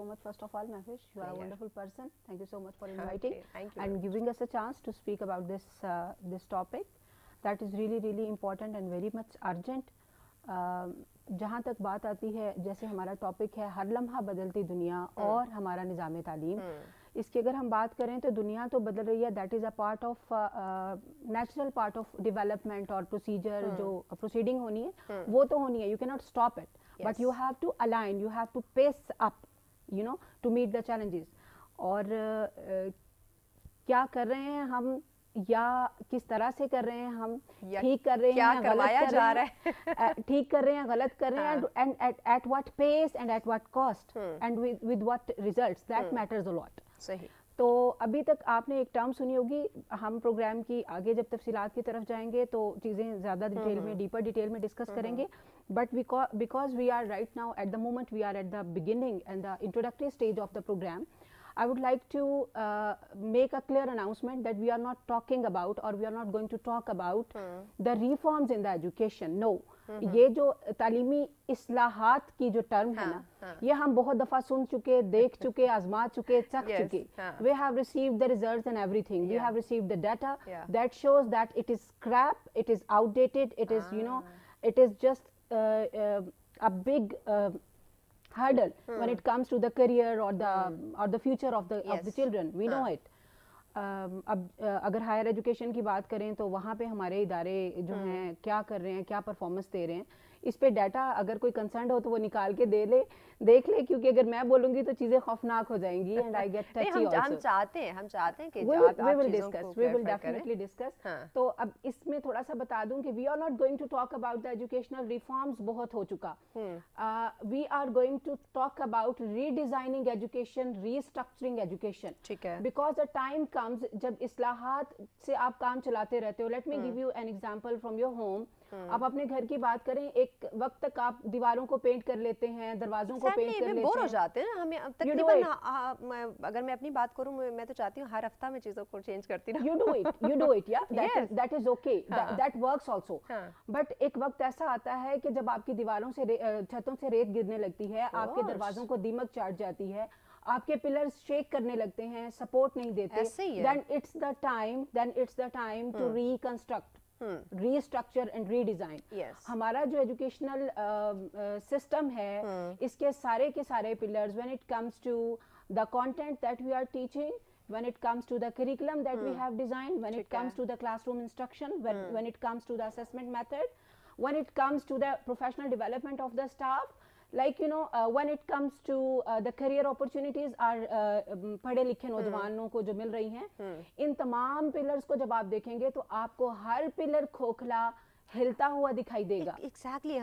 so much. First of all, Mahwish, you are a wonderful person. Thank you so much for Okay, inviting thank you. and giving us a chance to speak about this topic that is really important and very much urgent. जहाँ तक बात आती है, जैसे हमारा topic है हर लम्हा बदलती दुनिया और हमारा निज़ाम तालीम, इसकी अगर हम बात करें तो दुनिया तो बदल रही है. That is a part of natural part of development और प्रोसीजर जो प्रोसीडिंग होनी है वो तो होनी है. You can not stop it, but you have to align, you have to pace up, you know, to meet the challenges. और क्या कर रहे हैं हम या किस तरह से कर रहे हैं हम, ठीक कर रहे हैं, करवाया जा रहा है, ठीक कर रहे हैं, गलत कर रहे हैं, and at what pace and at what cost and with what results, that matters a lot. सही. तो अभी तक आपने एक टर्म सुनी होगी. हम प्रोग्राम की आगे जब तफसीलात की तरफ जाएंगे तो चीज़ें ज़्यादा डिटेल में, डीपर डिटेल में डिस्कस करेंगे. But because we are right now at the moment, we are at the beginning and the introductory stage of the programme, I would like to make a clear announcement that we are not talking about, or we are not going to talk about the reforms in the education. No, ये जो तालीमी इस्लाहात की जो term है ना, ये हम बहुत दफ़ा सुन चुके, देख चुके, आजमा चुके, चख चुके. We have received the results and everything. We have received the data that shows that it is crap, it is outdated, it is, you know, it is just a big hurdle when it comes to the career or the future of the children. We know it. अब अगर higher education की बात करें तो वहाँ पे हमारे इदारे जो हैं क्या कर रहे हैं, क्या परफॉर्मेंस दे रहे हैं, इस पे डाटा अगर कोई कंसर्न हो तो वो निकाल के देख ले, क्योंकि अगर मैं बोलूंगी तो चीजें खौफनाक हो जाएंगी. And I get टची also. हम चाहते हैं कि we will definitely discuss. तो अब इसमें थोड़ा सा बता दूं कि we are not going to talk about the educational reforms, बहुत हो चुका. We are going to talk about redesigning education, restructuring education. ठीक है. Because the time comes जब इस्लाहात से आप काम चलाते रहते हो. Let me give you an example from your home. आप अपने घर की बात करें, एक वक्त तक आप दीवारों को पेंट कर लेते हैं, दरवाजों को पेंट कर लेते हैं, बोर हो जाते हैं ना. हमें तकरीबन, अगर मैं अपनी बात करूं, मैं तो चाहती हूं हर हफ्ता में चीजों को चेंज करती रहूं. you do it, yeah. That is okay. That works also. But एक वक्त ऐसा आता है कि जब आपकी दीवारों से, छतों से रेत गिरने लगती है, आपके दरवाजों को दीमक चाट जाती है, आपके पिलर्स शेक करने लगते हैं, सपोर्ट नहीं देते, then it's the time to reconstruct, restructure and redesign. हमारा जो एजुकेशनल सिस्टम है, इसके सारे के सारे pillars, when it comes to the content that we are teaching, when it comes to the curriculum that we have designed, when it comes to the classroom instruction, when it comes to the assessment method, when it comes to the professional development of the staff, like, you know, when it comes to the career opportunities are पढ़े लिखे नौजवानों को जो मिल रही हैं, इन तमाम pillars को जब आप देखेंगे तो आपको हर पिलर खोखला हिलता हुआ दिखाई देगा. Exactly.